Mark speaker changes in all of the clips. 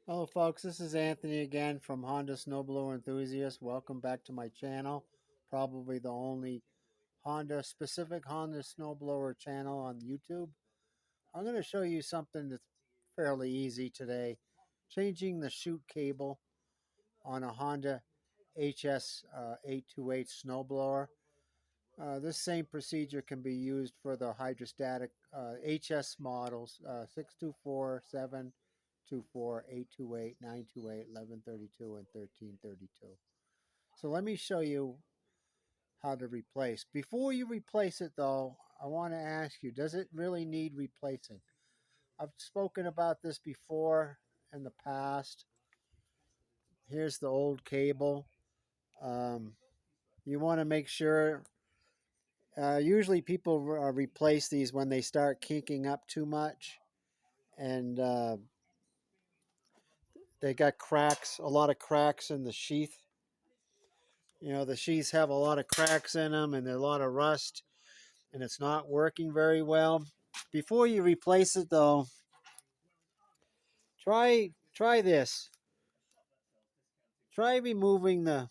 Speaker 1: Hello folks, this is Anthony again from Honda Snowblower Enthusiast. Welcome back to my channel. Probably the only specific Honda Snowblower channel on YouTube. I'm going to show you something that's fairly easy today. Changing the chute cable on a Honda HS828 snowblower. This same procedure can be used for the hydrostatic HS models 624-724-828-928-1132 and 1332. So let me show you how to replace. Before you replace it though, I want to ask you, does it really need replacing? I've spoken about this before in the past. Here's the old cable. Um, you want to make sure. Usually people replace these when they start kinking up too much, and they got cracks, a lot of cracks in the sheath. You know, the sheaths have a lot of cracks in them and a lot of rust, and it's not working very well. Before you replace it though, try this. Try removing the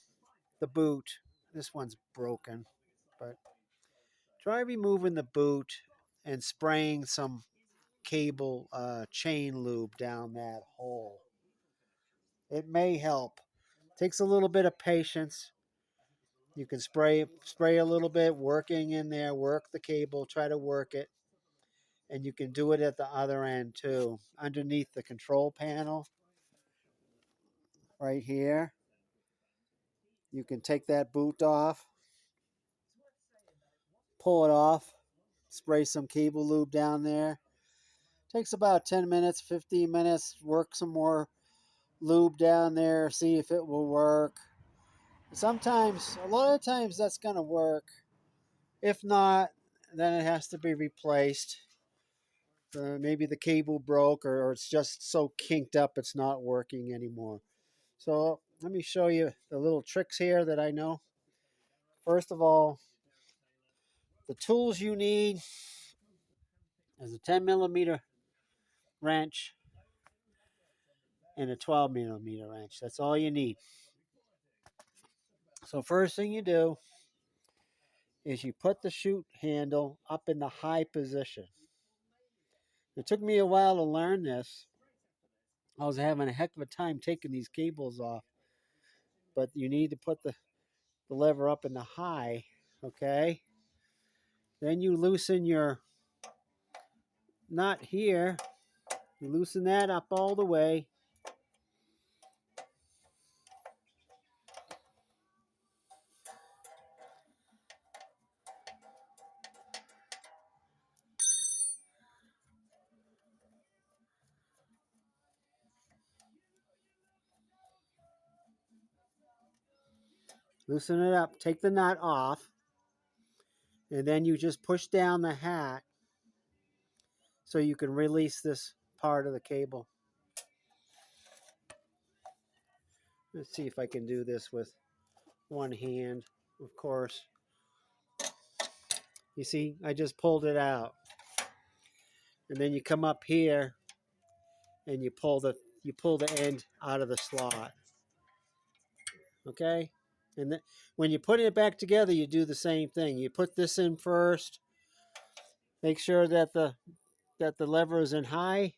Speaker 1: boot. This one's broken, but try removing the boot and spraying some cable chain lube down that hole. It may help. Takes a little bit of patience. You can spray a little bit, working in there, work the cable, try to work it. And you can do it at the other end too, underneath the control panel right here. You can take that boot off, pull it off, spray some cable lube down there. Takes about 10 minutes, 15 minutes, work some more lube down there, see if it will work. Sometimes, a lot of times that's going to work. If not, then it has to be replaced. Maybe the cable broke, or it's just so kinked up it's not working anymore. So let me show you the little tricks here that I know. First of all, the tools you need is a 10 millimeter wrench and a 12 millimeter wrench. That's all you need. So first thing you do is you put the chute handle up in the high position. It took me a while to learn this. I was having a heck of a time taking these cables off. But you need to put the lever up in the high, okay? Then you loosen your nut here. You loosen that up all the way. Loosen it up. Take the nut off. And then you just push down the hat so you can release this part of the cable. Let's see if I can do this with one hand, of course. You see, I just pulled it out. And then you come up here and you pull the end out of the slot. Okay? And then when you put it back together, you do the same thing. You put this in first. Make sure that the lever is in high,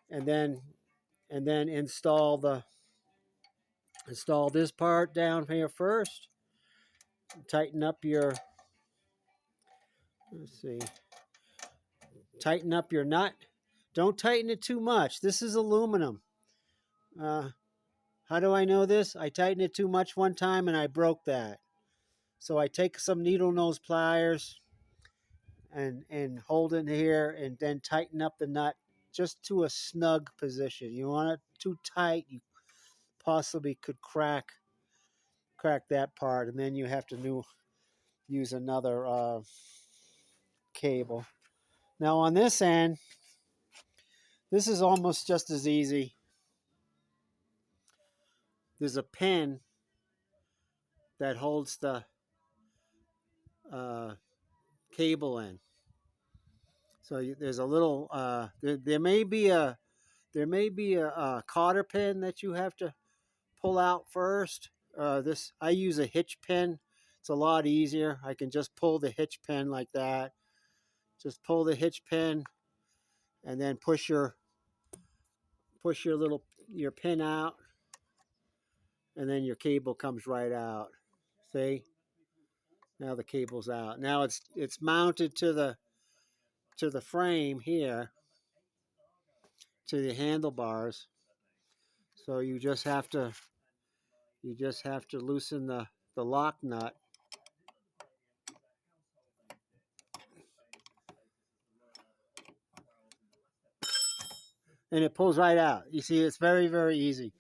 Speaker 1: and then install this part down here first. Tighten up your tighten up your nut. Don't tighten it too much. This is aluminum. How do I know this? I tightened it too much one time and I broke that. So I take some needle nose pliers and hold it here and then tighten up the nut just to a snug position. You want it too tight, you possibly could crack that part, and then you have to use another cable. Now on this end, this is almost just as easy. There's a pin that holds the cable in. So there's a little, there may be There may be a cotter pin that you have to pull out first. I use a hitch pin. It's a lot easier. I can just pull the hitch pin like that. Just pull the hitch pin and then push your your pin out, and then your cable comes right out. See? Now the cable's out. Now it's mounted to the frame here, to the handlebars. So you just have to loosen the lock nut. And it pulls right out. You see, it's very, very easy.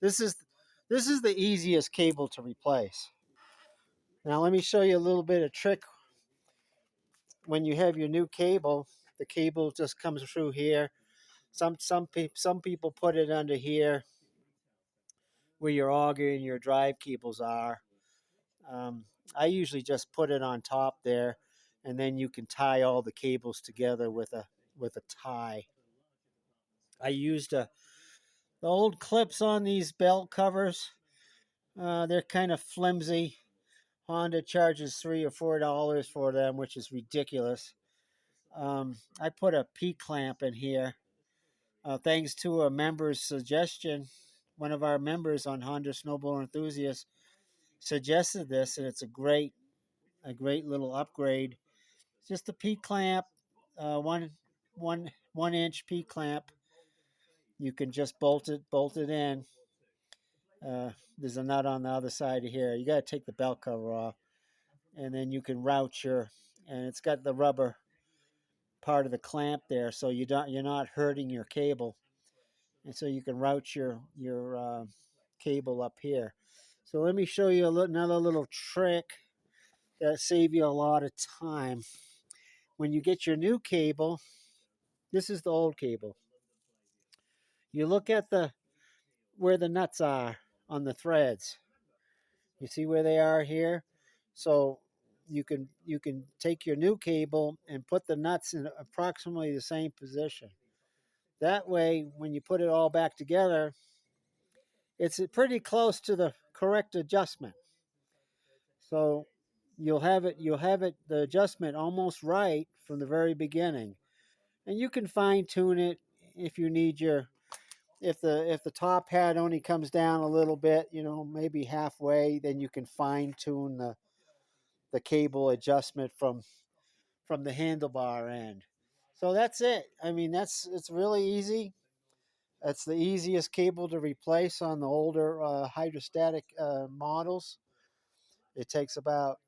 Speaker 1: This is the easiest cable to replace. Now let me show you a little bit of trick. When you have your new cable, the cable just comes through here. Some people put it under here where your auger and your drive cables are. I usually just put it on top there, and then you can tie all the cables together with a tie. I used the old clips on these belt covers. They're kind of flimsy. Honda charges $3 or $4 for them, which is ridiculous. I put a P-clamp in here, thanks to a member's suggestion. One of our members on Honda Snowblower Enthusiasts suggested this, and it's a great little upgrade. It's just a P-clamp, one inch P-clamp. You can just bolt it in. There's a nut on the other side of here. You got to take the belt cover off, and then you can route and it's got the rubber part of the clamp there, so you're not hurting your cable, and so you can route your cable up here. So let me show you another little trick that save you a lot of time. When you get your new cable, this is the old cable. You look at where the nuts are on the threads. You see where they are here? So you can take your new cable and put the nuts in approximately the same position. That way, when you put it all back together, it's pretty close to the correct adjustment. So you'll have the adjustment almost right from the very beginning. And you can fine tune it if you need if the top hat only comes down a little bit, maybe halfway, then you can fine tune the cable adjustment from the handlebar end. So that's it. I mean, it's really easy. That's the easiest cable to replace on the older hydrostatic models. It takes about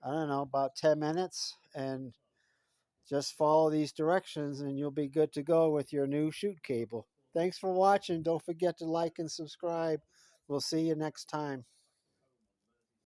Speaker 1: 10 minutes, and just follow these directions and you'll be good to go with your new Chute cable. Thanks for watching. Don't forget to like and subscribe. We'll see you next time.